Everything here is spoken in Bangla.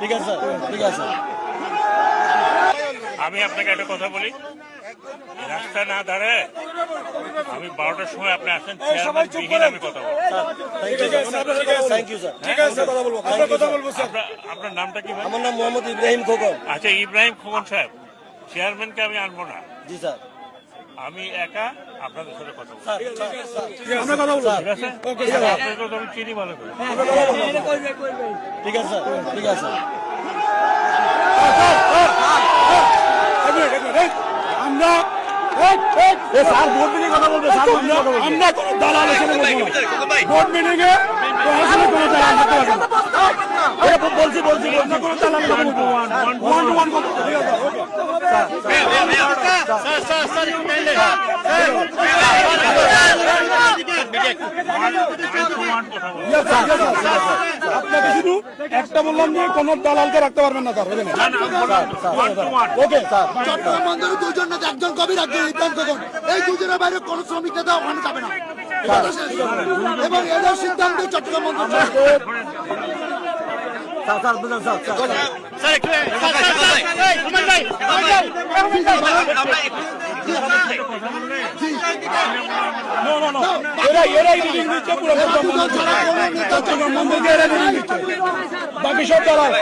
ঠিক আছে ঠিক আছে। আমি আপনাকে একটা কথা বলি, রাস্তা না দাঁড়ায় আমি 12টার সময় আপনি আসেন, আমি কথা বলবো। Thank you sir. আপনার নামটা কি ভাই? আমার নাম মোহাম্মদ ইব্রাহিম খোকন। আচ্ছা, ইব্রাহিম খোকন সাহেব, চেয়ারম্যানকে আমি আনবো না, জি স্যার। আমি একা আপনাদের সাথে কথা বলবো। আপনাকে তো আমি চিনি ভালো করে। ঠিক আছে ঠিক আছে। আমরা স্যার বোর্ড মিটিং কথা বলবে স্যার। আমরা কোনো দালাল এখানে বলবো না। বোর্ড মিটিং এ প্রশাসনে কোনো দালাল করতে পারবে না। বলছি বলছি আমরা কোনো দালাল কথা বলবো না। ওয়ান টু ওয়ান কথা ঠিক আছে, ওকে। আপনাকে শুধু একটা বললাম যে কোনো দালালকে রাখতে পারবেন না স্যার, বুঝলেন? Okay sir. চট্টগ্রাম বন্দরে দুজন না একজন কবির একজন ইব্রাহিম খোকন, এই দুজনের বাইরে কোনো শ্রমিক নেতা ওখানে যাবে না, এবং এদের সিদ্ধান্তে চট্টগ্রাম বন্দর এরাই মিটিং দিচ্ছে, পুরো চট্টগ্রাম বন্দরকে এরা মিটিং দিচ্ছে, বাকি সব দালাল।